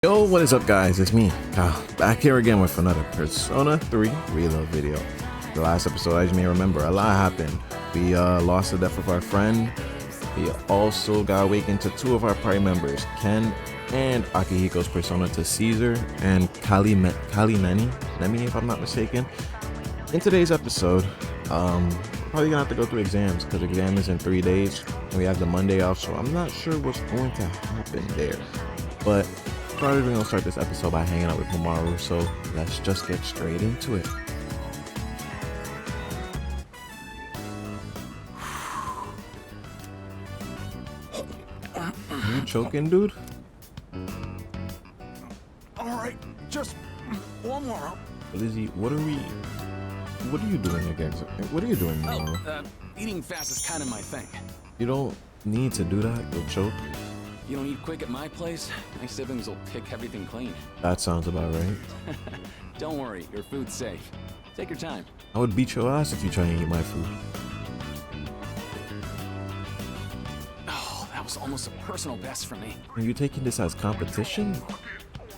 Yo, what is up guys, it's me, Kyle, back here again with another Persona 3 reload video. The last episode, as you may remember, a lot happened. We lost the death of our friend. We also got awakened to two of our party members, Ken and Akihiko's persona to Caesar and Nemi, if I'm not mistaken. In today's episode, probably gonna have to go through exams because exam is in 3 days and we have the Monday off, so I'm not sure what's going to happen there. But probably gonna start this episode by hanging out with Mamoru, so let's just get straight into it. Are you choking, dude? Alright, just one more. What is he? What are you doing against? What are you doing, Mamoru? Eating fast is kind of my thing. You don't need to do that, you'll choke. You don't eat quick at my place, my siblings will pick everything clean. That sounds about right. Don't worry, your food's safe. Take your time. I would beat your ass if you try and eat my food. Oh, that was almost a personal best for me. Are you taking this as competition?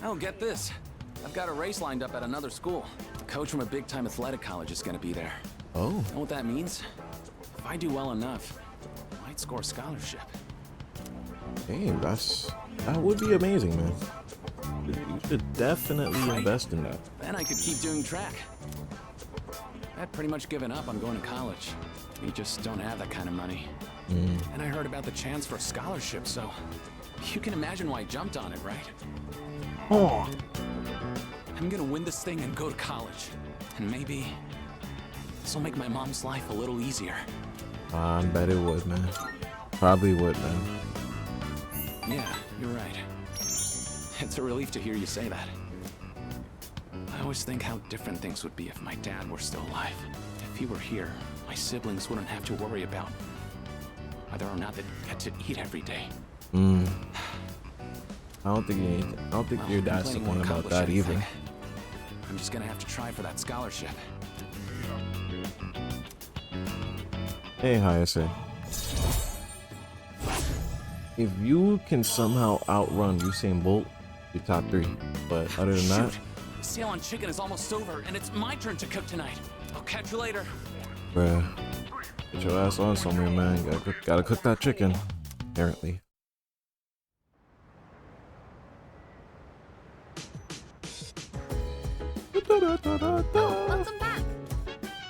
Oh, get this. I've got a race lined up at another school. The coach from a big-time athletic college is gonna be there. Oh. Know what that means? If I do well enough, I might score a scholarship. Hey, that would be amazing, man. You should definitely invest in that. Then I could keep doing track. I'd pretty much given up on going to college. We just don't have that kind of money. And I heard about the chance for a scholarship, so you can imagine why I jumped on it, right? Oh. I'm gonna win this thing and go to college. And maybe this will make my mom's life a little easier. I bet it would, man. Probably would, man. Yeah, you're right. It's a relief to hear you say that. I always think how different things would be if my dad were still alive. If he were here, my siblings wouldn't have to worry about whether or not they'd get to eat every day. I don't think your dad's thinking about that either. I'm just gonna have to try for that scholarship. Hey, Hayase. If you can somehow outrun Usain Bolt, you're top 3. But other than that, the sale on chicken is almost over, and it's my turn to cook tonight. I'll catch you later. bruh, get your ass on somewhere, man. Gotta cook that chicken, apparently. Welcome back.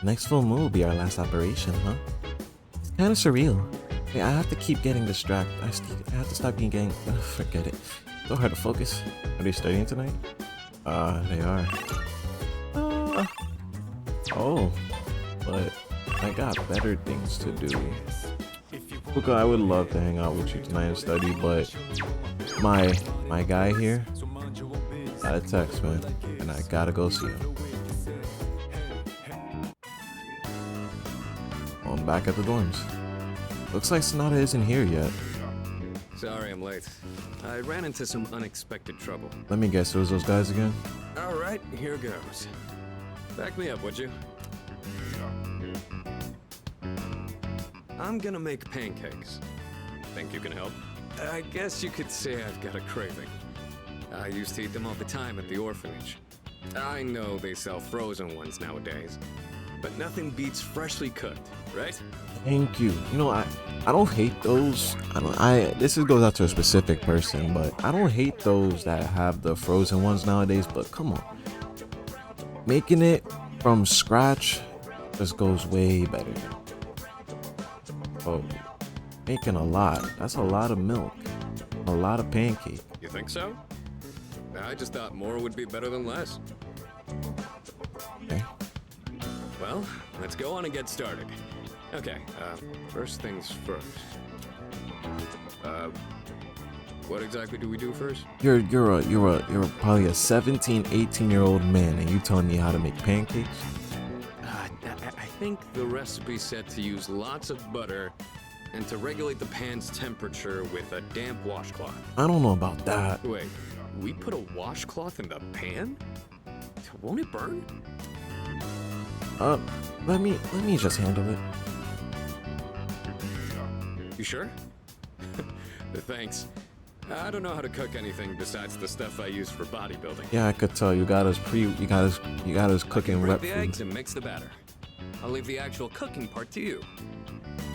Next full moon will be our last operation, huh? It's kind of surreal. Hey, I have to keep getting distracted. I have to stop getting. Forget it. So hard to focus. Are they studying tonight? They are. Oh, but I got better things to do. Luca, I would love to hang out with you tonight and study, but my guy here got a text, man, and I gotta go see him. I'm back at the dorms. Looks like Sonata isn't here yet. Sorry I'm late. I ran into some unexpected trouble. Let me guess, it was those guys again? Alright, here goes. Back me up, would you? I'm gonna make pancakes. Think you can help? I guess you could say I've got a craving. I used to eat them all the time at the orphanage. I know they sell frozen ones nowadays, but nothing beats freshly cooked, right? Thank you. You know, I don't hate those. This goes out to a specific person, but I don't hate those that have the frozen ones nowadays. But come on, making it from scratch just goes way better. Oh, making a lot. That's a lot of milk, a lot of pancake. You think so? I just thought more would be better than less. Okay. Well, let's go on and get started. Okay, first things first. What exactly do we do first? You're probably a 17, 18-year-old man, and you telling me how to make pancakes? I think the recipe said to use lots of butter and to regulate the pan's temperature with a damp washcloth. I don't know about that. Wait, we put a washcloth in the pan? Won't it burn? Let me just handle it. You sure? Thanks. I don't know how to cook anything besides the stuff I use for bodybuilding. Yeah, I could tell you got us cooking Break wet the food. eggs and mix the batter. I'll leave the actual cooking part to you.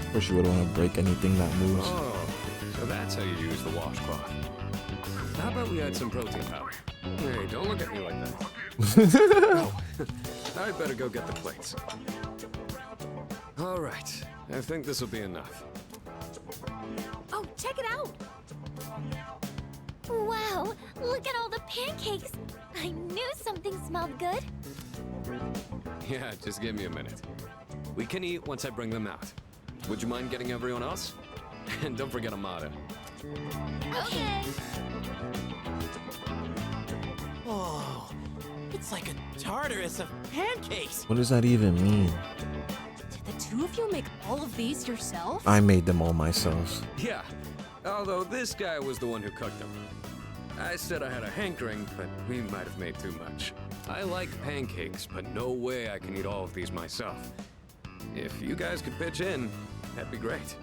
Of course, you wouldn't want to break anything that moves. Oh, so that's how you use the washcloth. How about we add some protein powder? Hey, don't look at me like that. Oh, I better go get the plates. All right, I think this will be enough. Oh, check it out! Wow, look at all the pancakes! I knew something smelled good. Yeah, just give me a minute. We can eat once I bring them out. Would you mind getting everyone else? And don't forget Amada. Okay. Oh, it's like a Tartarus of pancakes. What does that even mean? Did the two of you make all of these yourself? I made them all myself. Yeah, although this guy was the one who cooked them. I said I had a hankering, but we might have made too much. I like pancakes, but no way I can eat all of these myself. If you guys could pitch in, that'd be great.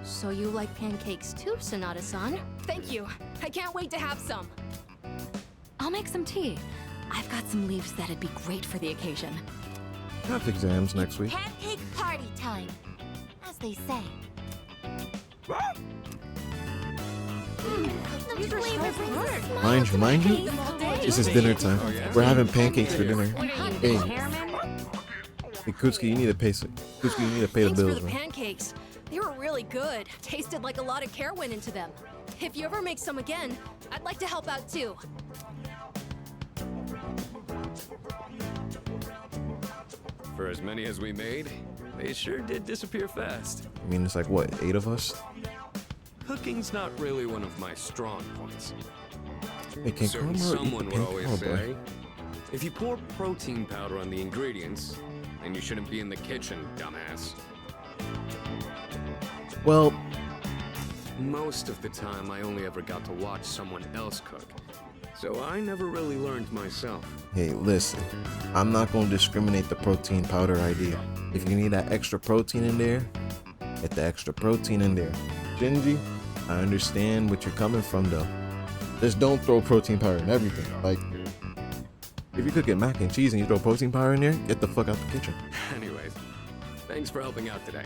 So you like pancakes too, Sonata-san? Thank you. I can't wait to have some. I'll make some tea. I've got some leaves that'd be great for the occasion. I have exams next week. Pancake party time, as they say. The flavor brings a smile Mind to you, my face. this is dinner time. We're having pancakes for dinner. Hey, Chairman? hey, Kutsuki, you need to pay. Kutsuki, you need to pay the Thanks for bills, the man. pancakes. They were really good. Tasted like a lot of care went into them. If you ever make some again, I'd like to help out too. For as many as we made, they sure did disappear fast. I mean, it's like what, 8 of us? Cooking's not really one of my strong points. Hey, can Certain Karma eat the someone would always pancake? Oh, boy. say, if you pour protein powder on the ingredients, then you shouldn't be in the kitchen, dumbass. Well, Most of the time, I only ever got to watch someone else cook, so I never really learned myself. hey, listen. I'm not gonna discriminate the protein powder idea. If you need that extra protein in there, get the extra protein in there. Shinji, I understand what you're coming from though. Just don't throw protein powder in everything. Like, if you cook it mac and cheese and you throw protein powder in there, get the fuck out the kitchen. Anyways, thanks for helping out today.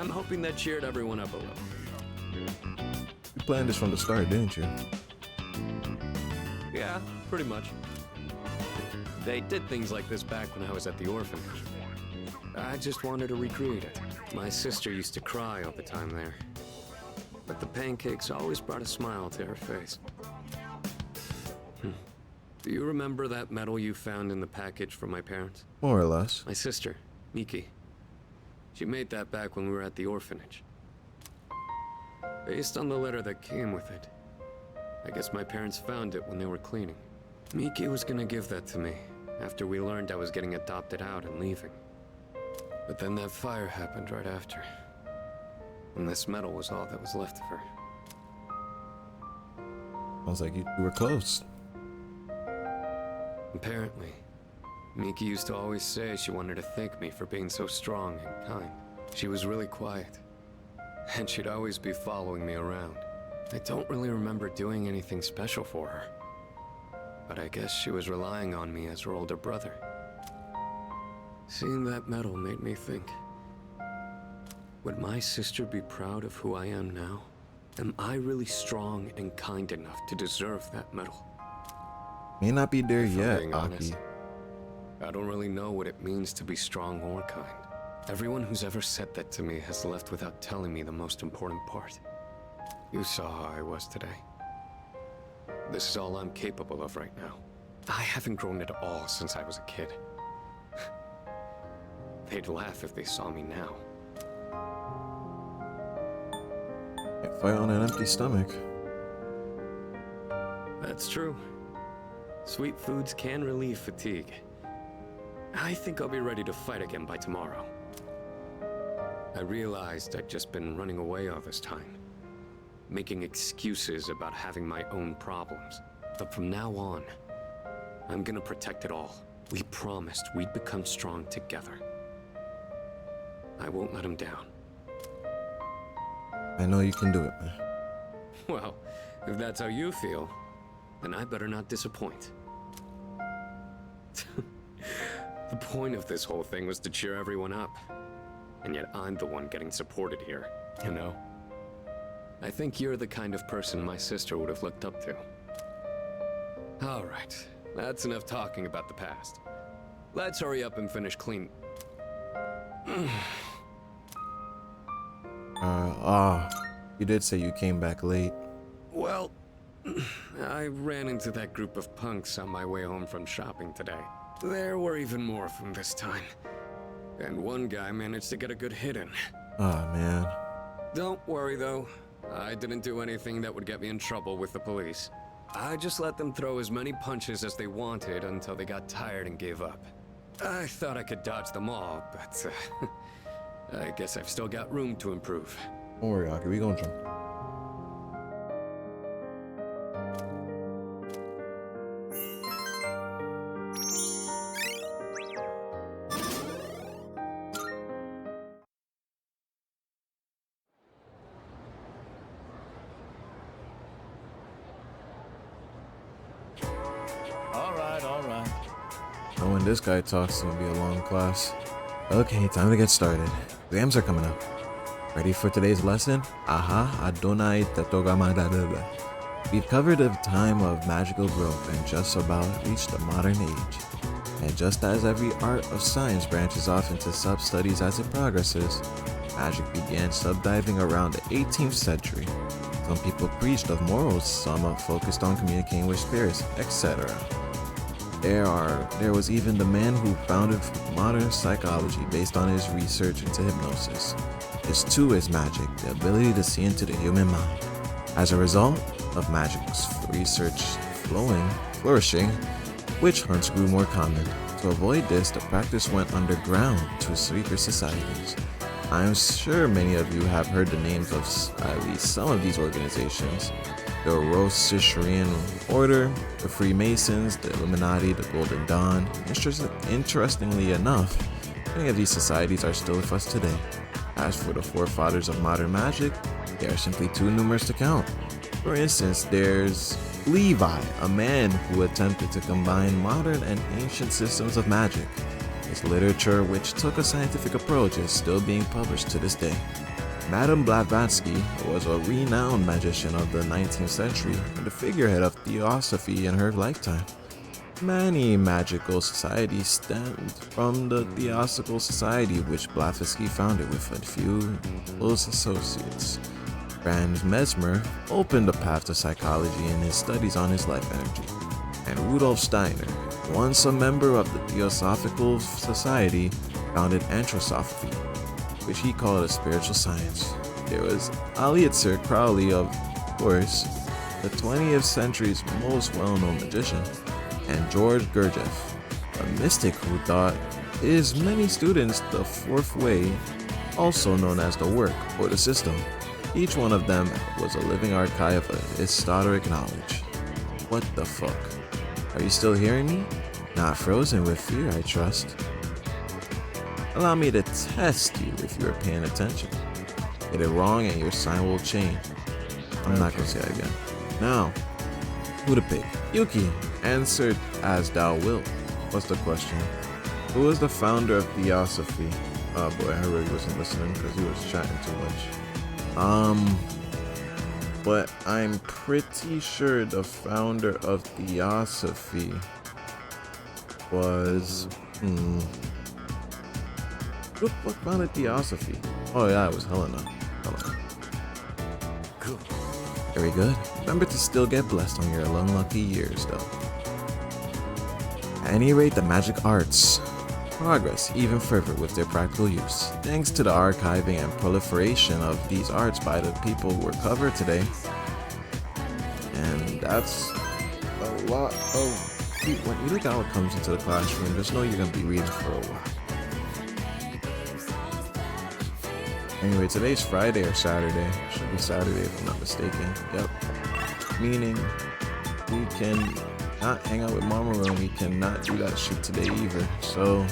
I'm hoping that cheered everyone up a little. You planned this from the start, didn't you? Yeah, pretty much. They did things like this back when I was at the orphanage. I just wanted to recreate it. My sister used to cry all the time there. But the pancakes always brought a smile to her face. Do you remember that medal you found in the package from my parents? More or less. My sister, Miki. She made that back when we were at the orphanage. Based on the letter that came with it. I guess my parents found it when they were cleaning. Miki was gonna give that to me after we learned I was getting adopted out and leaving. But then that fire happened right after. And this medal was all that was left of her. Sounds like you were close. Apparently, Miki used to always say she wanted to thank me for being so strong and kind. She was really quiet, and she'd always be following me around. I don't really remember doing anything special for her, but I guess she was relying on me as her older brother. Seeing that medal made me think, would my sister be proud of who I am now? Am I really strong and kind enough to deserve that medal? May not be there If I'm yet, being Aki. honest, I don't really know what it means to be strong or kind. Everyone who's ever said that to me has left without telling me the most important part. You saw how I was today. This is all I'm capable of right now. I haven't grown at all since I was a kid. They'd laugh if they saw me now. Can't fight on an empty stomach. That's true. Sweet foods can relieve fatigue. I think I'll be ready to fight again by tomorrow. I realized I'd just been running away all this time, making excuses about having my own problems. But from now on, I'm gonna protect it all. We promised we'd become strong together. I won't let him down. I know you can do it, man. Well, if that's how you feel, then I better not disappoint. The point of this whole thing was to cheer everyone up. And yet I'm the one getting supported here, you know? I think you're the kind of person my sister would have looked up to. Alright, that's enough talking about the past. Let's hurry up and finish clean. You did say you came back late. Well, I ran into that group of punks on my way home from shopping today. There were even more of them this time. And one guy managed to get a good hit in. Oh, man. Don't worry, though. I didn't do anything that would get me in trouble with the police. I just let them throw as many punches as they wanted until they got tired and gave up. I thought I could dodge them all, but I guess I've still got room to improve. Don't worry, Aki. We gonna jump. All right. And when this guy talks, it's gonna be a long class. Okay, time to get started. Exams are coming up. Ready for today's lesson? Aha, Adonai Tetogamadadada. We've covered the time of magical growth and just about reached the modern age. And just as every art of science branches off into sub-studies as it progresses, magic began subdiving around the 18th century. Some people preached of morals, some focused on communicating with spirits, etc. There was even the man who founded modern psychology based on his research into hypnosis. This too is magic, the ability to see into the human mind. As a result of magic's research flourishing, witch hunts grew more common. To avoid this, the practice went underground to secret societies. I'm sure many of you have heard the names of at least some of these organizations. The Rosicrucian Order, the Freemasons, the Illuminati, the Golden Dawn. Interestingly enough, many of these societies are still with us today. As for the forefathers of modern magic, they are simply too numerous to count. For instance, there's Levi, a man who attempted to combine modern and ancient systems of magic. His literature, which took a scientific approach, is still being published to this day. Madame Blavatsky was a renowned magician of the 19th century and the figurehead of theosophy in her lifetime. Many magical societies stemmed from the Theosophical Society, which Blavatsky founded with a few close associates. Franz Mesmer opened the path to psychology in his studies on his life energy. And Rudolf Steiner, once a member of the Theosophical Society, founded Anthroposophy, which he called a spiritual science. There was Aleister Crowley, of course, the 20th century's most well-known magician, and George Gurdjieff, a mystic who taught his many students the fourth way, also known as the work or the system. Each one of them was a living archive of historic knowledge. What the fuck? Are you still hearing me? Not frozen with fear, I trust. Allow me to test you if you are paying attention. Get it wrong and your sign will change. I'm not gonna say that again. Now, who to pick? Yuki, answered as thou wilt. What's the question? Who was the founder of Theosophy? Oh boy, I really wasn't listening because he was chatting too much. But I'm pretty sure the founder of Theosophy was who the fuck founded Theosophy? Oh yeah, it was Helena. Cool. Very good. Remember to still get blessed on your unlucky years though. At any rate, the magic arts progress even further with their practical use. Thanks to the archiving and proliferation of these arts by the people who were covered today. And that's a lot of people. When you look at what comes into the classroom, just know you're gonna be reading for a while. Anyway, today's Friday or Saturday. Should be Saturday if I'm not mistaken. Yep. Meaning we can not hang out with Mama and we cannot do that shit today either. So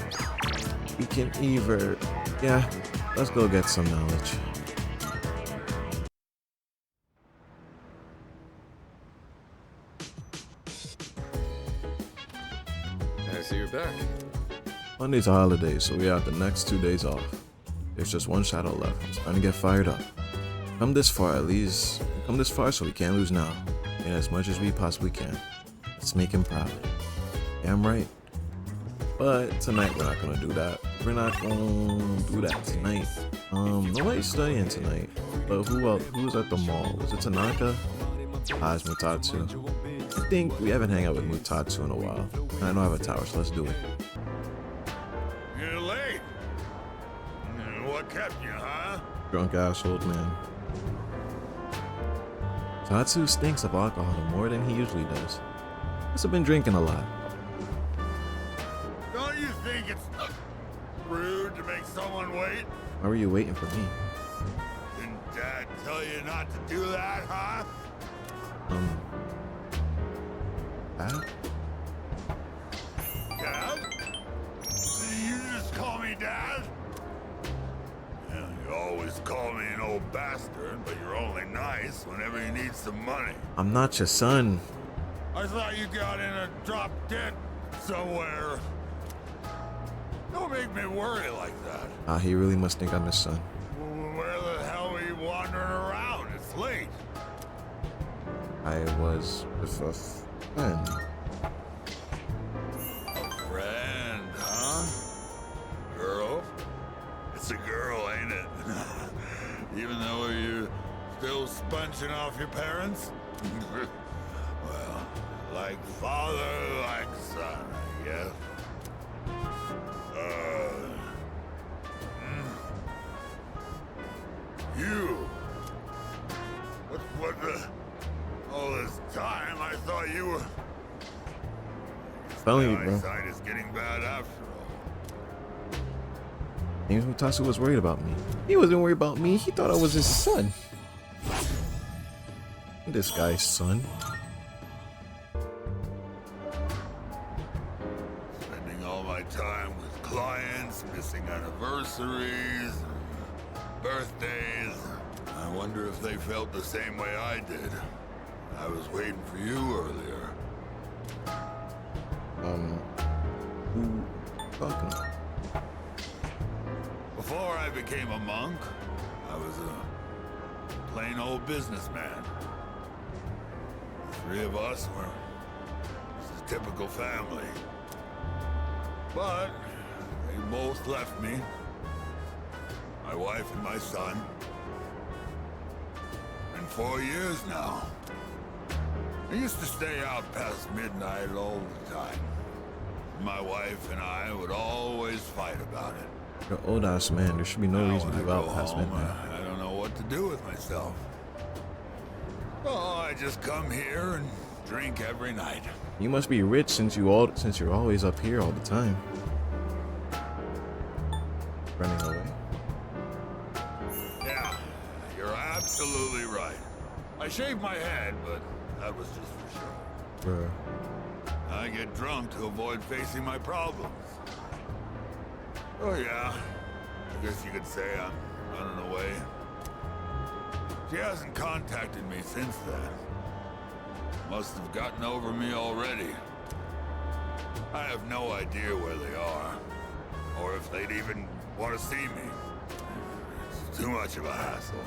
we can either, yeah, let's go get some knowledge. see you're back. Monday's a holiday, so we have the next 2 days off. There's just one shadow left. It's time to get fired up. Come this far, at least. Come this far, so we can't lose now. And as much as we possibly can. Let's make him proud. Damn right. But tonight we're not gonna do that. We're not gonna do that tonight. Nobody's studying tonight. But who else? Who's at the mall? Was it Tanaka? It's Mutatsu. I think we haven't hung out with Mutatsu in a while. I don't have a tower, so let's do it. You're late. What kept you, huh? Drunk ass old man. Tatsu stinks of alcohol more than he usually does. Must have been drinking a lot. Don't you think it's rude to make someone wait? Why were you waiting for me? Didn't Dad tell you not to do that, huh? Dad? Dad? You just call me Dad? Yeah, you always call me an old bastard, but you're only nice whenever you need some money. I'm not your son. I thought you got in a drop dead somewhere. Don't make me worry like that. He really must think I'm his son. Where the hell are you wandering around? It's late. I was with a friend. A friend, huh? Girl? It's a girl, ain't it? Even though you're still sponging off your parents? Well, like father, like son, I guess. You? What the... All this time, I thought you were... Telling you, My bro. eyesight is getting bad after all. James Mutatsu was worried about me. He wasn't worried about me. He thought I was his son. This guy's son. Spending all my time with clients, missing anniversaries, birthdays. I wonder if they felt the same way I did. I was waiting for you earlier. Who talking about? Before I became a monk, I was a plain old businessman. The three of us were just a typical family. But they both left me. My wife and my son. Been 4 years now. I used to stay out past midnight all the time. My wife and I would always fight about it. You're an old ass man. There should be no Now reason when to I go go out past home, midnight. I don't know what to do with myself. Oh, I just come here and drink every night. You must be rich since you're always up here all the time. Running away. Yeah, you're absolutely right. I shaved my head, but that was just for show. Bruh. I get drunk to avoid facing my problems. Oh yeah, I guess you could say I'm running away. She hasn't contacted me since then. Must have gotten over me already. I have no idea where they are, or if they'd even want to see me. It's too much of a hassle.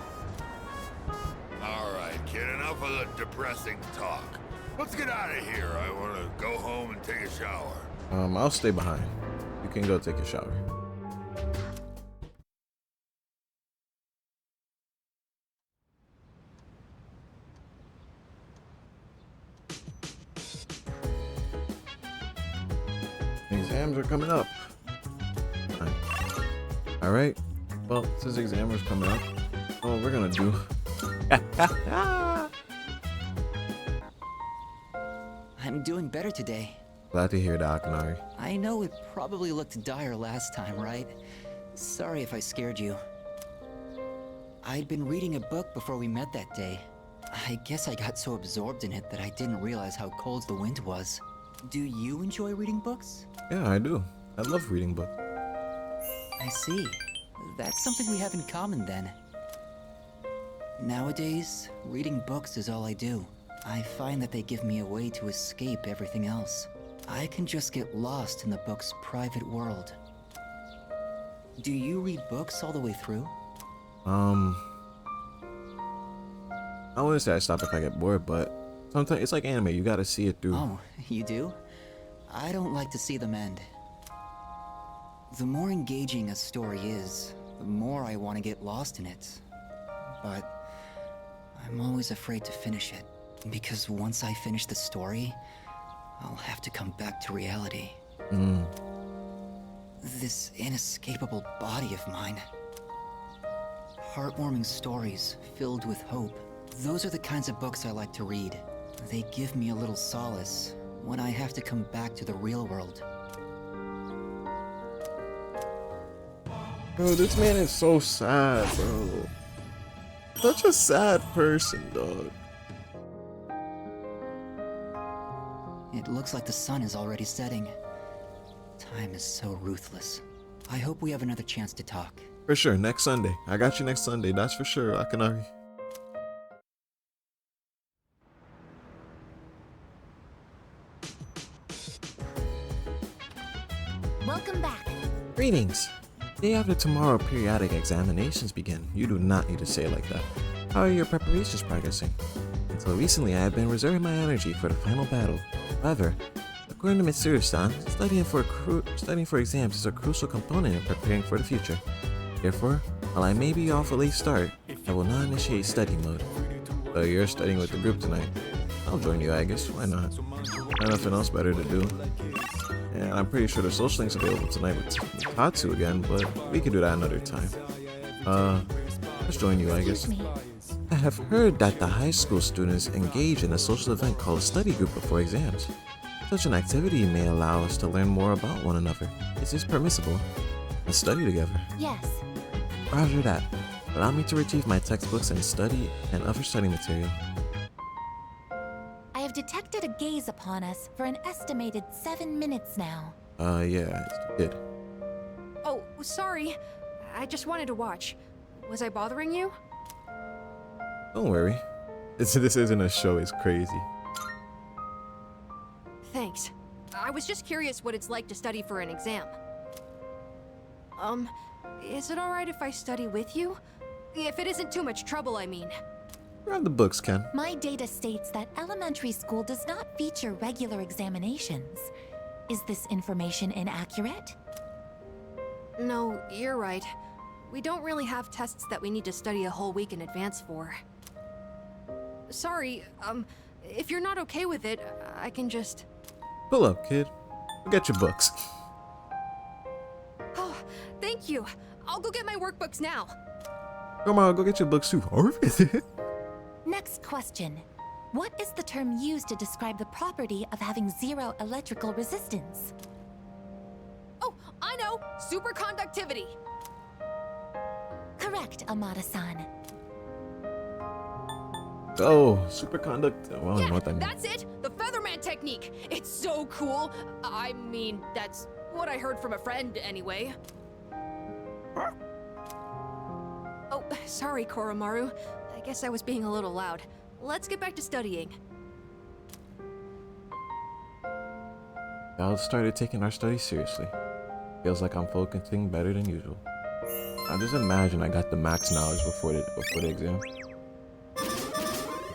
All right, kid, enough of the depressing talk. Let's get out of here. I want to go home and take a shower. I'll stay behind. You can go take a shower. Exams are coming up. All right. Well, since exams are coming up, what we're gonna do. I'm doing better today. Glad to hear that, Akanari. I know it probably looked dire last time, right? Sorry if I scared you. I'd been reading a book before we met that day. I guess I got so absorbed in it that I didn't realize how cold the wind was. Do you enjoy reading books? Yeah, I do. I love reading books. I see. That's something we have in common then. Nowadays, reading books is all I do. I find that they give me a way to escape everything else. I can just get lost in the book's private world. Do you read books all the way through? I wouldn't say I stop if I get bored, but sometimes it's like anime. You gotta see it through. Oh, you do? I don't like to see them end. The more engaging a story is, the more I want to get lost in it. But I'm always afraid to finish it, because once I finish the story, I'll have to come back to reality. This inescapable body of mine. Heartwarming stories filled with hope. Those are the kinds of books I like to read. They give me a little solace when I have to come back to the real world. Bro, this man is so sad, bro. Such a sad person, dog. It looks like the sun is already setting. Time is so ruthless. I hope we have another chance to talk. For sure, next Sunday. I got you next Sunday, that's for sure, Akanari. Welcome back. Greetings. Day after tomorrow, periodic examinations begin. You do not need to say it like that. How are your preparations progressing? Until recently, I have been reserving my energy for the final battle. However, according to Mitsuru-san, studying for exams is a crucial component in preparing for the future. Therefore, while I may be off a late start, I will not initiate study mode. So you're studying with the group tonight. I'll join you, I guess. Why not? Got nothing else better to do. And I'm pretty sure the social link's available tonight with Tatsu again, but we can do that another time. Let's join you, I guess. I have heard that the high school students engage in a social event called a study group before exams. Such an activity may allow us to learn more about one another. Is this permissible? Let's study together. Yes. Roger that. Allow me to retrieve my textbooks and study and other study material. I have detected a gaze upon us for an estimated 7 minutes now. Yeah, it did. Oh, sorry. I just wanted to watch. Was I bothering you? Don't worry. This isn't a show, it's crazy. Thanks. I was just curious what it's like to study for an exam. Is it alright if I study with you? If it isn't too much trouble, I mean. Grab the books, Ken. My data states that elementary school does not feature regular examinations. Is this information inaccurate? No, you're right. We don't really have tests that we need to study a whole week in advance for. Sorry, if you're not okay with it, I can just... Pull up, kid. Go get your books. Oh, thank you. I'll go get my workbooks now. Come on, go get your books too. Next question. What is the term used to describe the property of having zero electrical resistance? Oh, I know! Superconductivity! Correct, Amada-san. Oh, superconduct. Well, I don't know what that means. That's it! The Featherman technique! It's so cool! I mean, that's what I heard from a friend, anyway. Oh, sorry, Koromaru. I guess I was being a little loud. Let's get back to studying. Y'all started taking our studies seriously. Feels like I'm focusing better than usual. I just imagine I got the max knowledge before the exam.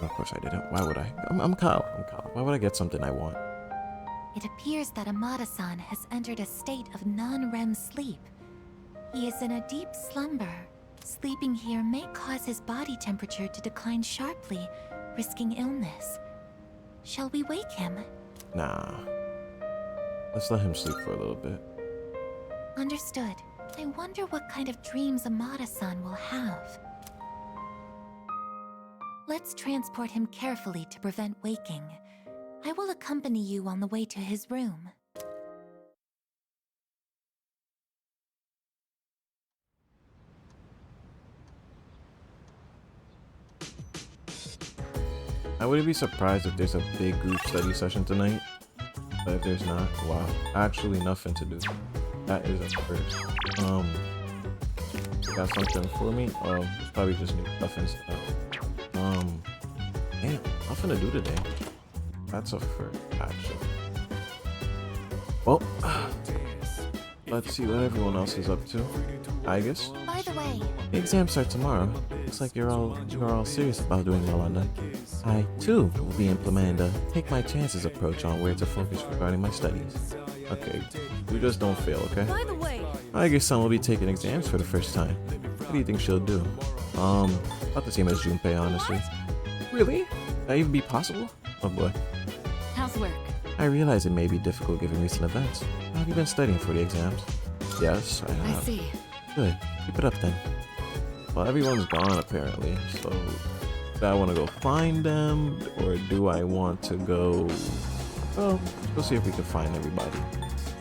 Of course I didn't. Why would I? I'm Kyle. Why would I get something I want? It appears that Amada-san has entered a state of non-REM sleep. He is in a deep slumber. Sleeping here may cause his body temperature to decline sharply, risking illness. Shall we wake him? Nah. Let's let him sleep for a little bit. Understood. I wonder what kind of dreams Amada-san will have. Let's transport him carefully to prevent waking. I will accompany you on the way to his room. I wouldn't be surprised if there's a big group study session tonight. But if there's not, wow. Actually nothing to do. That is a first. Got something for me? It's probably just new stuff and stuff. Damn, nothing to do today. That's a first, actually. Well, let's see what everyone else is up to. I guess. By the way, The exams start tomorrow. Looks like you're all serious about doing well on them. I too will be implementing the take my chances approach on where to focus regarding my studies. Okay, we just don't fail, okay? By the way, I guess Sun will be taking exams for the first time. What do you think she'll do? About the same as Junpei, honestly. Really? That even be possible? Oh boy. how's work? I realize it may be difficult given recent events. Have you been studying for the exams? Yes, I have. I see. Good. Keep it up then. Well, everyone's gone apparently, so do I want to go find them, or do I want to go... Well, let's go see if we can find everybody.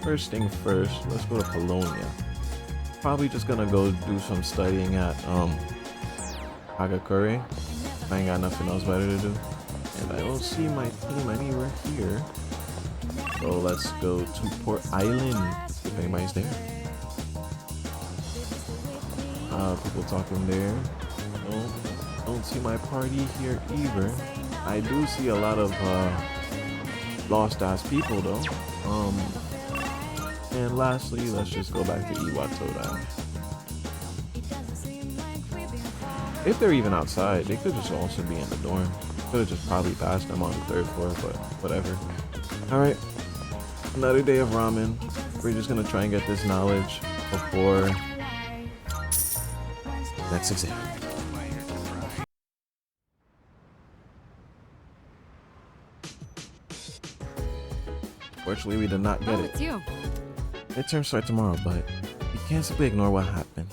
First thing first, let's go to Polonia. Probably just gonna go do some studying at, Hagakure. I ain't got nothing else better to do. And I don't see my team anywhere here. So let's go to Port Island, if anybody's there. People talking there. Don't see my party here either. I do see a lot of lost ass people though. And lastly, let's just go back to Iwatodai. If they're even outside, they could just also be in the dorm. Could have just probably passed them on the 3rd floor, but whatever. Alright, another day of ramen. We're just gonna try and get this knowledge before next exam. Fortunately, we did not get Oh, it. it's you. Midterms start tomorrow, but we can't simply ignore what happened.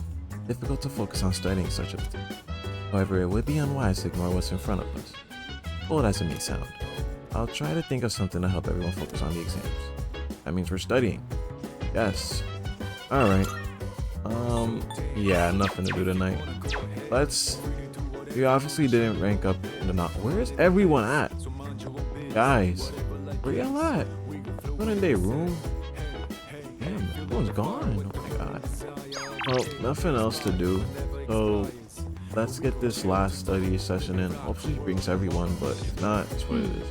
Difficult to focus on studying such a thing. However, it would be unwise to ignore what's in front of us. Bold as it may sound, I'll try to think of something to help everyone focus on the exams. That means we're studying. Yes. Alright. Yeah, nothing to do tonight. We obviously didn't rank up in the knot. Where's everyone at? Guys, where y'all at? What in their room? Damn, everyone's gone. Oh my god. Well, nothing else to do. So let's get this last study session in. Hopefully it brings everyone, but if not, it's what it is.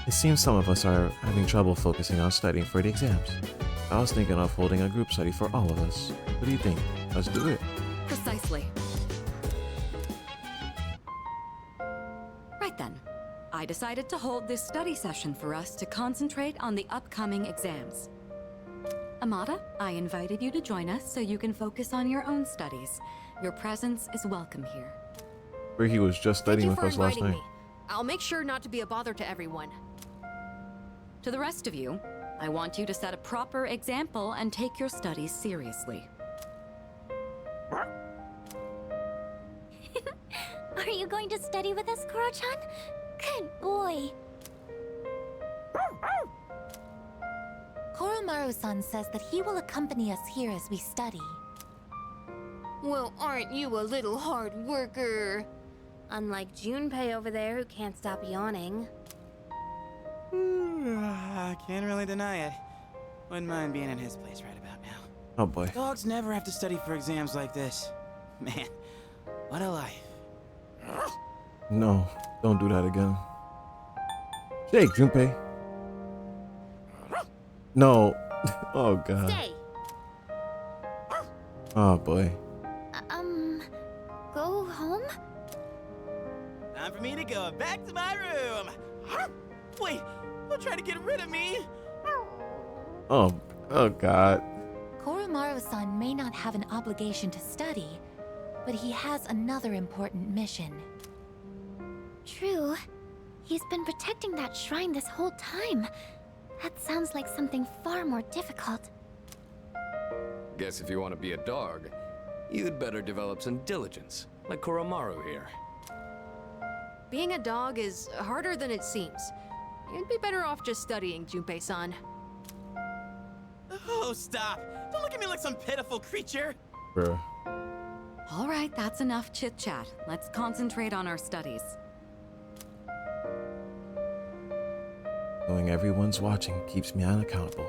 It seems some of us are having trouble focusing on studying for the exams. I was thinking of holding a group study for all of us. What do you think? Let's do it. Precisely. Right then. I decided to hold this study session for us to concentrate on the upcoming exams. Amada, I invited you to join us so you can focus on your own studies. Your presence is welcome here. Where he was just Thank studying you with for us last inviting night. me. I'll make sure not to be a bother to everyone. To the rest of you, I want you to set a proper example and take your studies seriously. are you going to study with us, Koro-chan? Good boy. Koromaru-san says that he will accompany us here as we study. Well, aren't you a little hard worker? Unlike Junpei over there who can't stop yawning. I can't really deny it. Wouldn't mind being in his place right about now. Oh boy. Dogs never have to study for exams like this. Man, what a life. No, don't do that again. Jake, Junpei. No. Oh god. Stay. Oh boy. Go home? Time for me to go back to my room. Wait, don't try to get rid of me. Oh god. Koromaru-san may not have an obligation to study, but he has another important mission. True. He's been protecting that shrine this whole time. That sounds like something far more difficult. Guess if you want to be a dog, you'd better develop some diligence, like Koromaru here. Being a dog is harder than it seems. You'd be better off just studying, Junpei-san. Oh, stop. Don't look at me like some pitiful creature. Bruh. All right, that's enough chit-chat. Let's concentrate on our studies. Knowing everyone's watching keeps me unaccountable.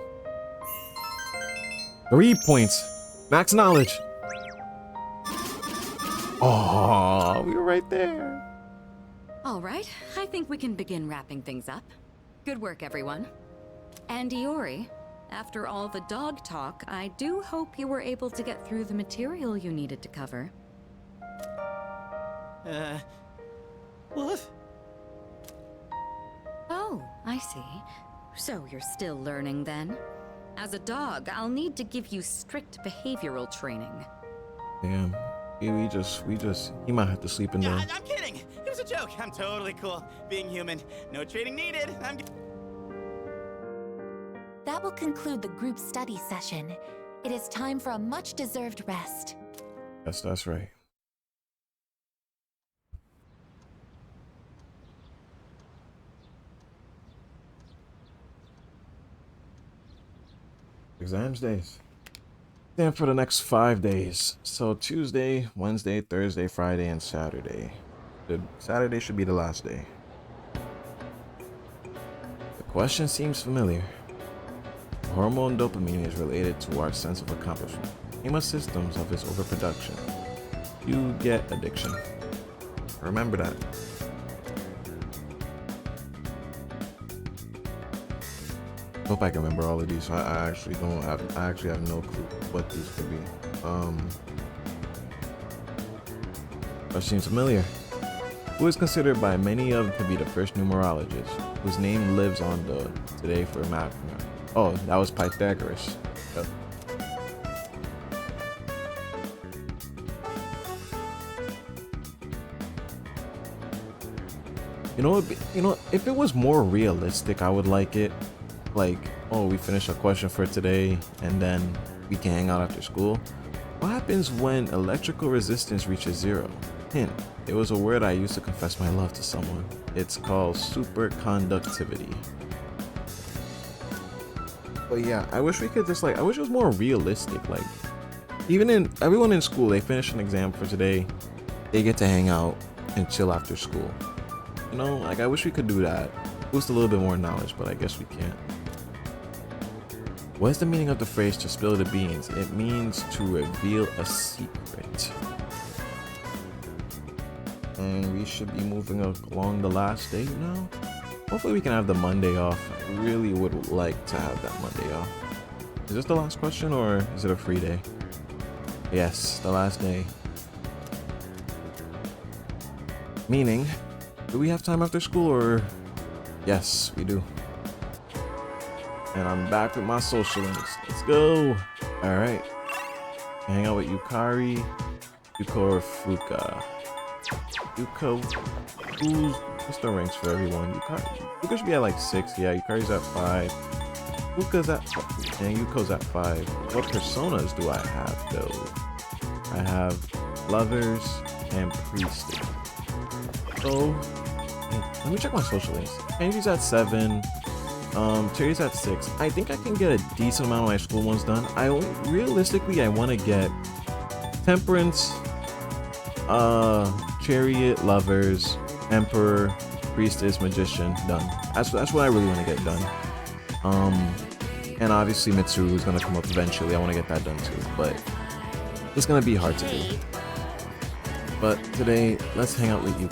3 points. Max knowledge. Oh, we were right there. All right, I think we can begin wrapping things up. Good work, everyone. And Iori, After all the dog talk, I do hope you were able to get through the material you needed to cover. What? Oh, I see. So you're still learning then? As a dog, I'll need to give you strict behavioral training. Damn. He might have to sleep in there. I'm kidding. It was a joke. I'm totally cool. Being human. No training needed. That will conclude the group study session. It is time for a much-deserved rest. Yes, that's right. Exams days. Then for the next 5 days. So Tuesday, Wednesday, Thursday, Friday, and Saturday. Saturday should be the last day. The question seems familiar. The hormone dopamine is related to our sense of accomplishment. Name systems of its overproduction. You get addiction. Remember that. Hope I can remember all of these. I actually have no clue what these could be. That seems familiar. Who is considered by many of to be the first numerologist, whose name lives on the today for math. Oh, that was Pythagoras. Yep. You know, if it was more realistic, I would like it. Like, oh, we finish a question for today, and then we can hang out after school. What happens when electrical resistance reaches 0? Hint, it was a word I used to confess my love to someone. It's called superconductivity. But yeah, I wish we could just I wish it was more realistic. Like, everyone in school, they finish an exam for today, they get to hang out and chill after school. You know, like, I wish we could do that. Boost a little bit more knowledge, but I guess we can't. What is the meaning of the phrase to spill the beans? It means to reveal a secret. And we should be moving along the last day now. Hopefully we can have the Monday off. I really would like to have that Monday off. Is this the last question or is it a free day? Yes, the last day. Meaning, do we have time after school or? Yes, we do. And I'm back with my social links. Let's go. All right. Hang out with Yukari, Yuko, or Fuka. Yuko, what's the ranks for everyone? Yuka should be at like 6. Yeah, Yukari's at 5. Fuka's at 5. And Yuko's at 5. What personas do I have though? I have Lovers and Priestess. So, let me check my social links. Angie's at 7. Terry's at 6. I think I can get a decent amount of my school ones done. Realistically, I want to get Temperance, Chariot, Lovers, Emperor, Priestess, Magician done. That's what I really want to get done. And obviously Mitsuru is gonna come up eventually. I want to get that done too, but it's gonna be hard to do. But today, let's hang out with you.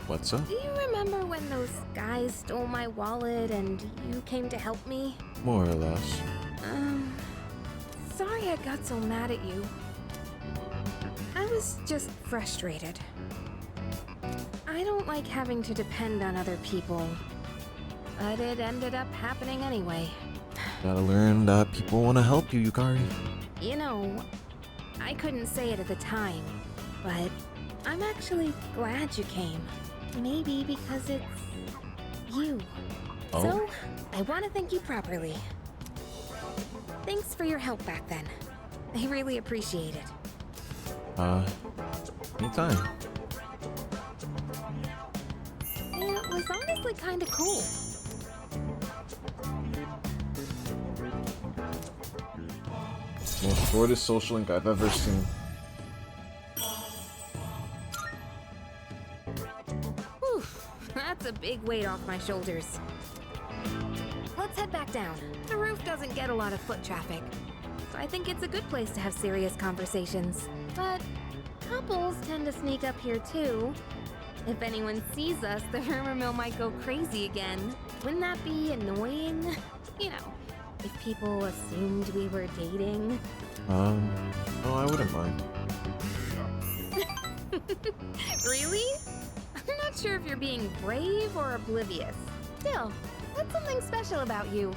What's up? Do you remember when those guys stole my wallet and you came to help me? More or less. Sorry I got so mad at you. I was just frustrated. I don't like having to depend on other people, but it ended up happening anyway. Gotta learn that people want to help you, Yukari. You know, I couldn't say it at the time, but I'm actually glad you came. Maybe because it's you. Oh. So, I want to thank you properly. Thanks for your help back then. I really appreciate it. Anytime. It was honestly kind of cool. Most shortest social link I've ever seen. Whew, that's a big weight off my shoulders. Let's head back down. The roof doesn't get a lot of foot traffic, so I think it's a good place to have serious conversations. But hop Rebels tend to sneak up here too. If anyone sees us, the rumor mill might go crazy again. Wouldn't that be annoying? You know, if people assumed we were dating. No, I wouldn't mind. Really? I'm not sure if you're being brave or oblivious. Still, that's something special about you.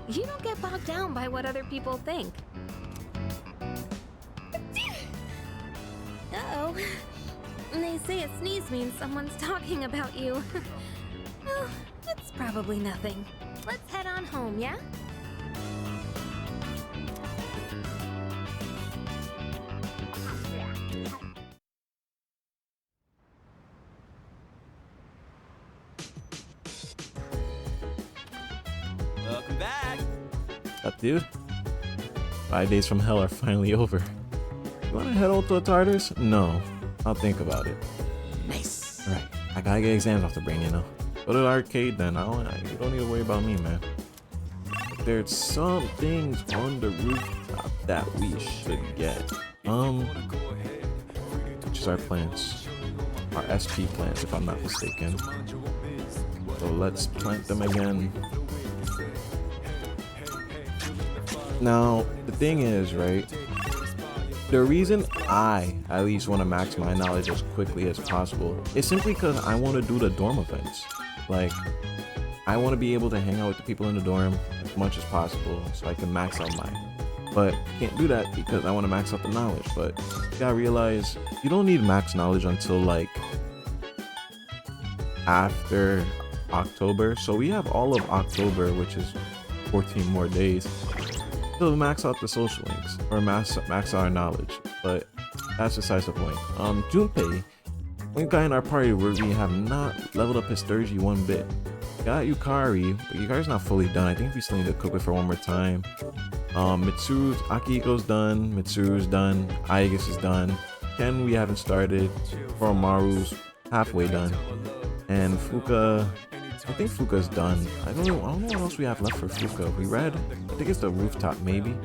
You don't get bogged down by what other people think. Uh-oh. They say a sneeze means someone's talking about you. Well, it's probably nothing. Let's head on home, yeah? Welcome back. Up, dude? 5 days from hell are finally over. You wanna head out to the Tartars? No. I'll think about it. Nice. Alright, I gotta get exams off the brain, you know. Go to the arcade then. You don't need to worry about me, man. But there's some things on the rooftop that we should get. Which is our plants. Our SP plants, if I'm not mistaken. So let's plant them again. Now, the thing is, right? The reason I at least want to max my knowledge as quickly as possible is simply because I want to do the dorm events. Like, I want to be able to hang out with the people in the dorm as much as possible so I can max out mine. But can't do that because I want to max out the knowledge. But you gotta realize you don't need max knowledge until like after October. So we have all of October, which is 14 more days. So max out the social links or max out our knowledge, but that's besides the point. Junpei, one guy in our party where we have not leveled up his Sturgy one bit. Got Yukari, but Yukari's not fully done. I think we still need to cook with her one more time. Mitsuru's Akihiko's done, Mitsuru's done, Aigis is done. Ken we haven't started. Koromaru's halfway done, and Fuka. I think Fuka's done. I don't know what else we have left for Fuka. We read, I think it's the rooftop maybe.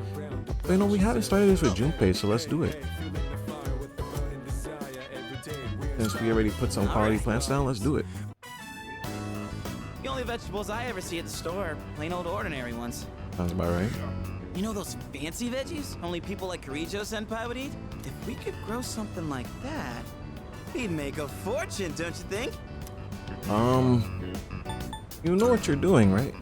But you know, we haven't started this with Junpei, so let's do it. Since we already put some quality plants down, let's do it. The only vegetables I ever see at the store are plain old ordinary ones. Sounds about right. You know those fancy veggies only people like Kirijo-senpai would eat? If we could grow something like that, we'd make a fortune, don't you think? You know what you're doing, right?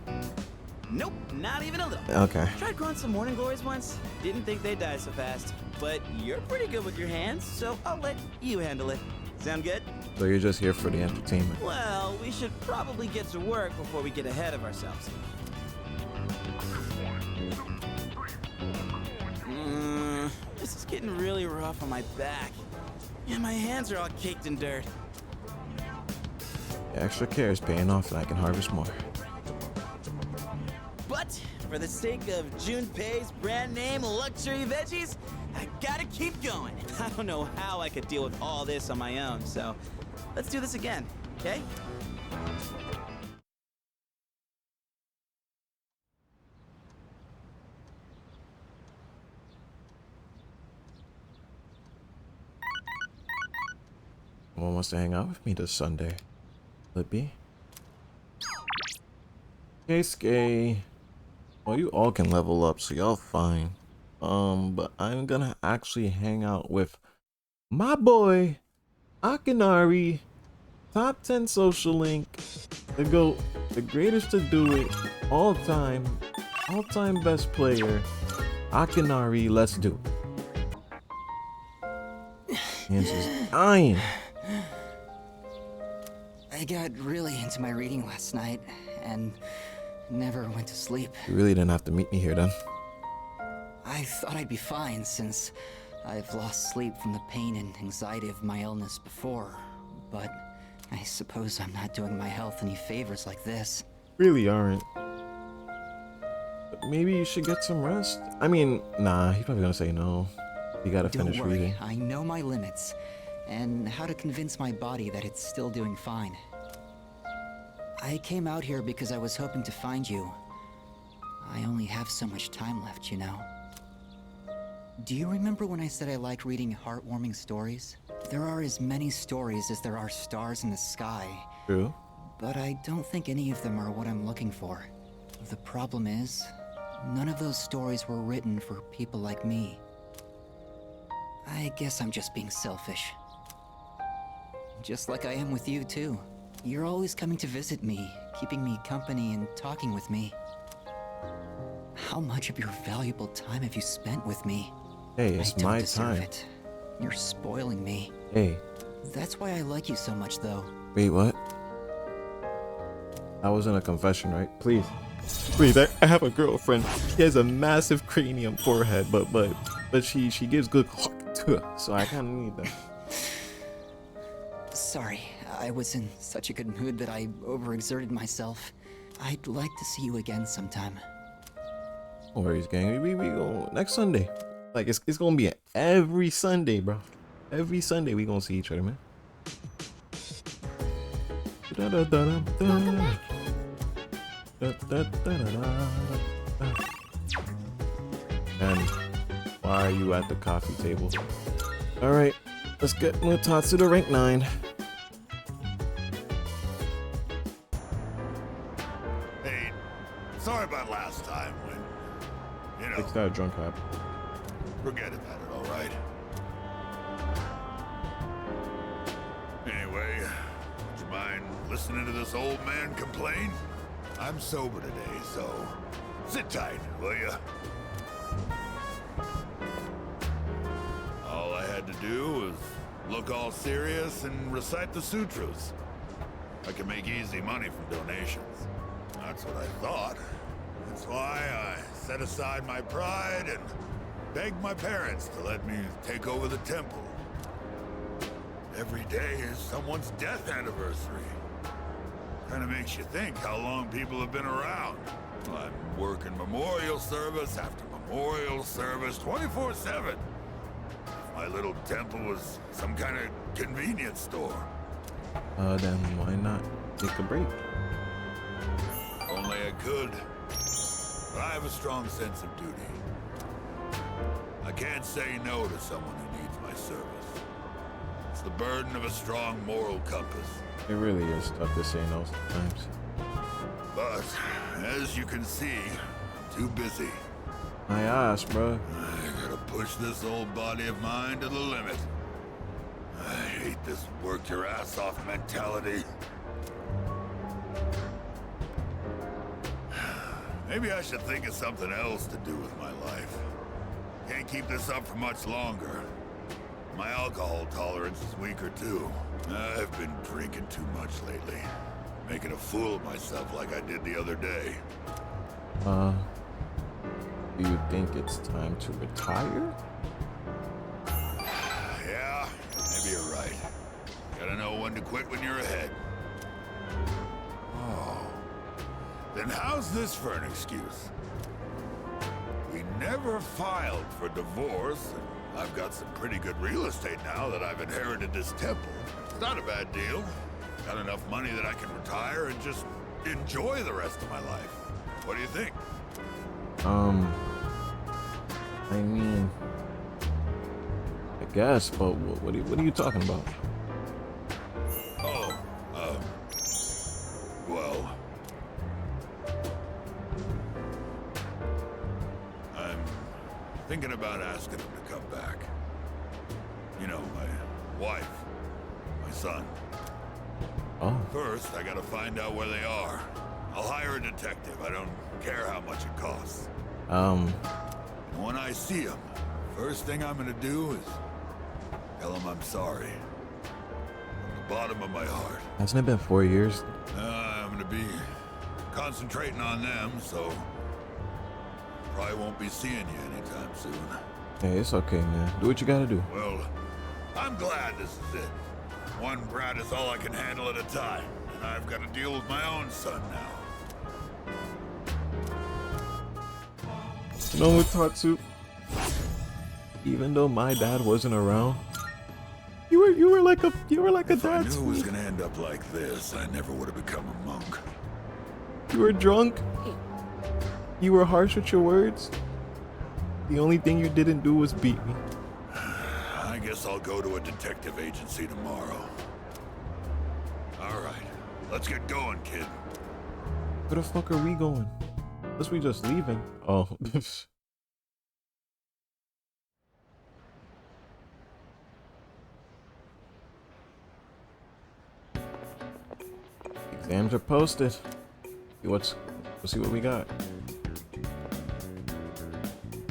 Nope, not even a little. Okay. Tried growing some morning glories once. Didn't think they'd die so fast. But you're pretty good with your hands, so I'll let you handle it. Sound good? So you're just here for the entertainment. Well, we should probably get to work before we get ahead of ourselves. This is getting really rough on my back. Yeah, my hands are all caked in dirt. The extra care is paying off and I can harvest more. But for the sake of Junpei's brand name luxury veggies, I gotta keep going. I don't know how I could deal with all this on my own, so let's do this again, okay? Someone wants to hang out with me this Sunday. Lippy? Okay, Skay. Well, you all can level up, so y'all fine. But I'm gonna actually hang out with my boy, Akinari, top 10 social link, the GOAT, the greatest to do it, all-time best player, Akinari. Let's do it. Hands is dying. I got really into my reading last night and never went to sleep. You really didn't have to meet me here then. I thought I'd be fine since I've lost sleep from the pain and anxiety of my illness before, but I suppose I'm not doing my health any favors like this. Really aren't. But maybe you should get some rest. I mean, nah, he's probably gonna say no. You gotta finish Don't worry, reading. I know my limits and how to convince my body that it's still doing fine. I came out here because I was hoping to find you. I only have so much time left, you know. Do you remember when I said I liked reading heartwarming stories? There are as many stories as there are stars in the sky. True. But I don't think any of them are what I'm looking for. The problem is, none of those stories were written for people like me. I guess I'm just being selfish. Just like I am with you, too. You're always coming to visit me, keeping me company and talking with me. How much of your valuable time have you spent with me? Hey, it's I don't my deserve time. it. You're spoiling me. Hey, That's why I like you so much, though. wait, what? I was in a confession, right? Please. Please, I have a girlfriend. She has a massive cranium forehead, but she gives good to her, so I kind of need that. Sorry, I was in such a good mood that I overexerted myself. I'd like to see you again sometime. No worries, gang. We go next Sunday. Like it's gonna be every Sunday, bro. Every Sunday we gonna see each other, man. Welcome back. And why are you at the coffee table? All right, let's get Mutatsu to rank 9. Hey, sorry about last time when, you know, Fix that drunk habit. forget about it, all right? Anyway, would you mind listening to this old man complain? I'm sober today, so sit tight, will ya? All I had to do was look all serious and recite the sutras. I can make easy money from donations. That's what I thought. That's why I set aside my pride and begged my parents to let me take over the temple. Every day is someone's death anniversary. Kind of makes you think how long people have been around. I'm working memorial service after memorial service 24/7. If my little temple was some kind of convenience store. Then why not take a break? Only I could. But I have a strong sense of duty. I can't say no to someone who needs my service. It's the burden of a strong moral compass. It really is tough to say no sometimes. But, as you can see, I'm too busy. My ass, bro. I gotta push this old body of mine to the limit. I hate this work your ass off mentality. Maybe I should think of something else to do with my life. Can't keep this up for much longer. My alcohol tolerance is weaker too. I've been drinking too much lately. Making a fool of myself like I did the other day. Do you think it's time to retire? Yeah, maybe you're right. Gotta know when to quit when you're ahead. Oh. Then how's this for an excuse? We never filed for divorce, and I've got some pretty good real estate now that I've inherited this temple. It's not a bad deal. Got enough money that I can retire and just enjoy the rest of my life. What do you think? I mean, I guess, but what are you talking about? Oh, well, I'm thinking about asking him to come back. You know, my wife, my son. Oh, First, I gotta find out where they are. I'll hire a detective. I don't care how much it costs. When I see him, first thing I'm gonna do is tell him I'm sorry. From the bottom of my heart. hasn't it been 4 years? I'm gonna be concentrating on them, so probably won't be seeing you anytime soon. Hey, it's okay, man. Do what you gotta do. Well, I'm glad this is it. One brat is all I can handle at a time, and I've got to deal with my own son now. You know what, Tatsu? Even though my dad wasn't around, you were like a If I dad. knew it was gonna end up like this, I never would have become a monk. You were drunk. You were harsh with your words. The only thing you didn't do was beat me. I guess Guess I'll go to a detective agency tomorrow. Alright, let's get going, kid. Where the fuck are we going? Unless we just leaving. Oh. Exams are posted. Let's see what we got.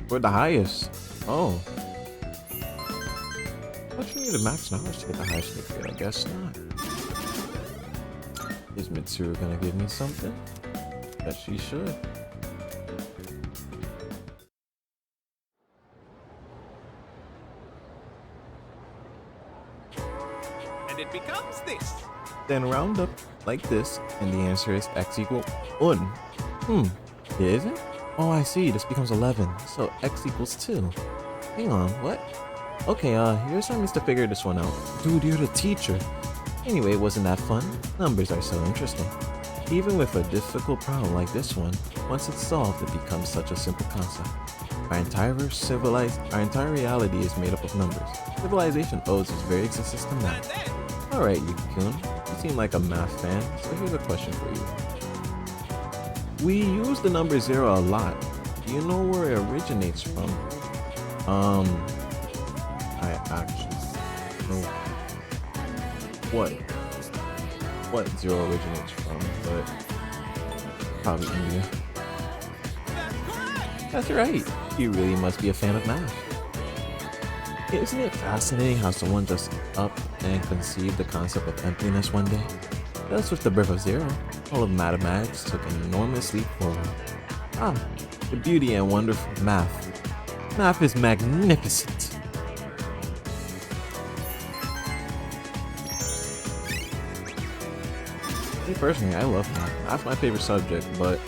We're the highest. Oh. Don't you need a max knowledge to get the highest grade? I guess not. Is Mitsuru gonna give me something? That she should. And it becomes this. Then round up like this, and the answer is x equal 1. It isn't? Oh, I see. This becomes 11. So x equals 2. Hang on, what? Okay, your assignment's to figure this one out. Dude, you're the teacher. Anyway, wasn't that fun? Numbers are so interesting. Even with a difficult problem like this one, once it's solved, it becomes such a simple concept. Our entire reality is made up of numbers. Civilization owes its very existence to math. Alright, Yuki-kun, you seem like a math fan, so here's a question for you. We use the number 0 a lot. Do you know where it originates from? I actually know what 0 originates from, but probably India. That's right. You really must be a fan of math. Isn't it fascinating how someone just up and conceived the concept of emptiness one day? Thus, with the birth of 0, all of mathematics took an enormous leap forward. The beauty and wonder of math. Math is magnificent. Me personally, I love math. That's my favorite subject, but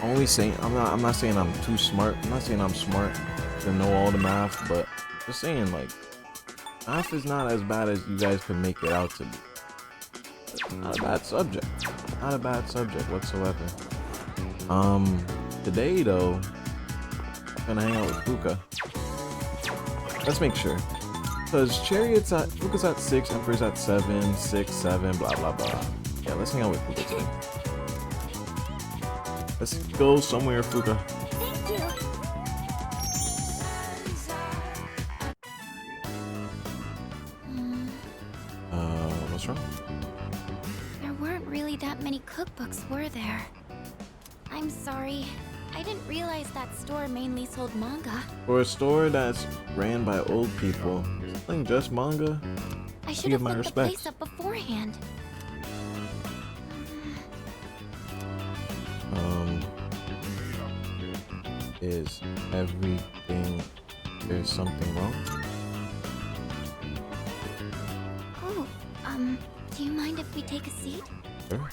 only saying I'm not saying I'm too smart. I'm not saying I'm smart to know all the math, but just saying, like, math is not as bad as you guys can make it out to be. It's not a bad subject. Not a bad subject whatsoever. Today though, I'm gonna hang out with Fuka. Let's make sure. Because Fuka's at 6, Emperor's at 7, 6, 7, blah blah blah. Yeah, let's hang out with Fuka today. Let's go somewhere, Fuka. Thank you. What's wrong? There weren't really that many cookbooks, were there? I'm sorry. I didn't realize that store mainly sold manga. For a store that's ran by old people, selling just manga, I should have looked the place up beforehand. Is everything... There's something wrong? Oh, do you mind if we take a seat? Sure.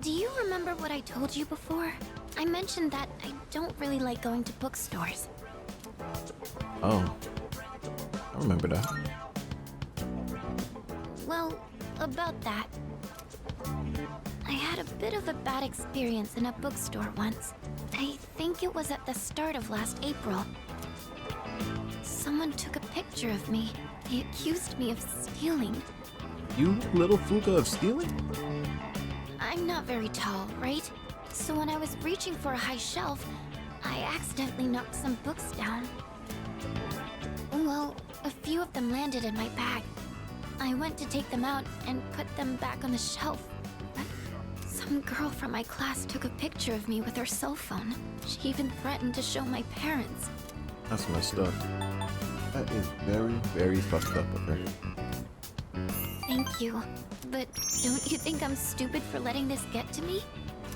Do you remember what I told you before? I mentioned that I don't really like going to bookstores. Oh. I remember that. Well, about that. I had a bit of a bad experience in a bookstore once. I think it was at the start of last April. Someone took a picture of me. They accused me of stealing. You little Fuka of stealing? I'm not very tall, right? So when I was reaching for a high shelf, I accidentally knocked some books down. Well, a few of them landed in my bag. I went to take them out and put them back on the shelf. But some girl from my class took a picture of me with her cell phone. She even threatened to show my parents. That's messed up. That is very, very fucked up of her. Thank you. But don't you think I'm stupid for letting this get to me?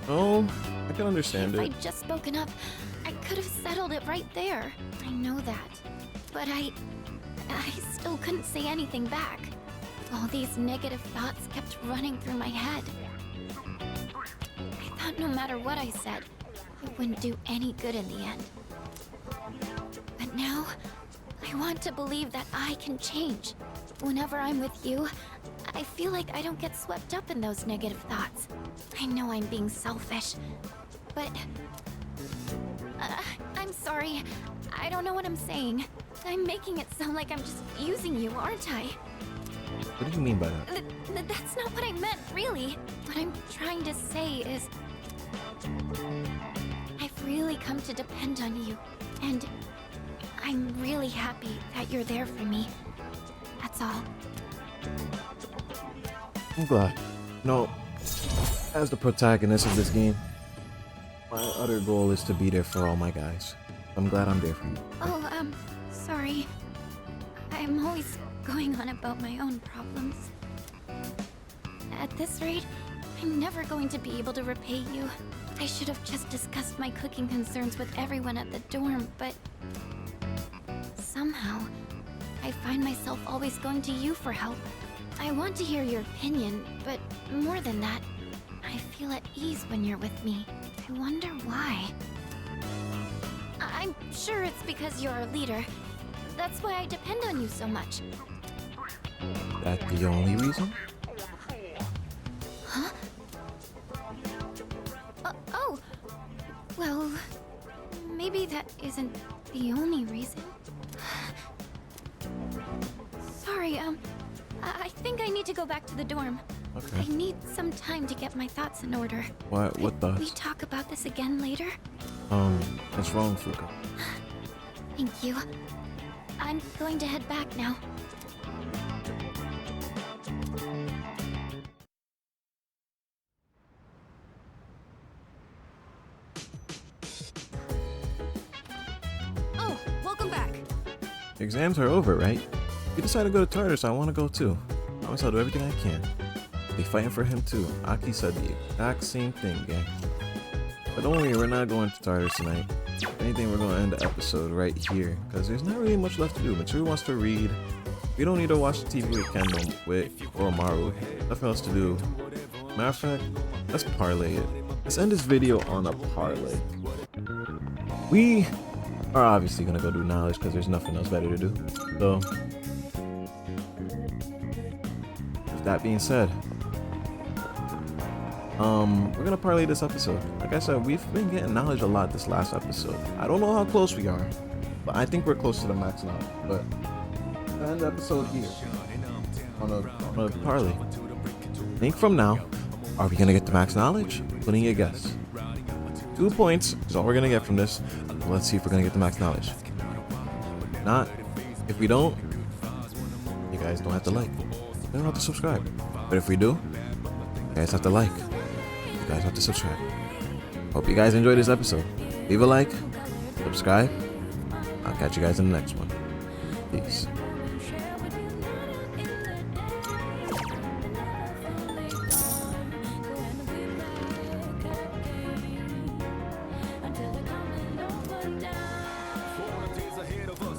Oh, I can understand If it. I'd just spoken up, I could have settled it right there. I know that. But I still couldn't say anything back. All these negative thoughts kept running through my head. I thought no matter what I said, it wouldn't do any good in the end. But now, I want to believe that I can change. Whenever I'm with you, I feel like I don't get swept up in those negative thoughts. I know I'm being selfish, but I'm sorry. I don't know what I'm saying. I'm making it sound like I'm just using you, aren't I? What do you mean by that? That's not what I meant, really. What I'm trying to say is... I've really come to depend on you, and I'm really happy that you're there for me. That's all. I'm glad. No, as the protagonist of this game, my utter goal is to be there for all my guys. I'm glad I'm there for you. Oh, sorry. I'm always going on about my own problems. At this rate, I'm never going to be able to repay you. I should have just discussed my cooking concerns with everyone at the dorm, but... somehow, I find myself always going to you for help. I want to hear your opinion, but more than that, I feel at ease when you're with me. I wonder why. I'm sure it's because you're our leader. That's why I depend on you so much. That the only reason? Huh? Oh. Well, maybe that isn't the only reason. Sorry, I think I need to go back to the dorm. Okay. I need some time to get my thoughts in order. What thoughts? Can we talk about this again later? What's wrong, Fuka? Thank you. I'm going to head back now. Oh, welcome back. Exams are over, right? You decided to go to Tartarus, I want to go too. I promise I'll do everything I can. Be fighting for him too. Aki said the exact same thing, gang. But don't worry, we're not going to Tartarus tonight. If anything, we're going to end the episode right here, because there's not really much left to do. Mitsuru wants to read. We don't need to watch the TV with Kendall, with Oromaru. Nothing else to do. Matter of fact, let's parlay it. Let's end this video on a parlay. We are obviously going to go do knowledge, because there's nothing else better to do. So, with that being said, we're gonna parlay this episode. Like I said, we've been getting knowledge a lot this last episode. I don't know how close we are, but I think we're close to the max knowledge. But we'll end the episode here on a parlay. Think from now, are we gonna get the max knowledge? Putting a guess. 2 points is all we're gonna get from this. Let's see if we're gonna get the max knowledge. Not, if we don't, you guys don't have to like. You don't have to subscribe. But if we do, you guys have to like. You guys have to subscribe. Hope you guys enjoyed this episode. Leave a like, subscribe. I'll catch you guys in the next one. Peace. Days ahead of us.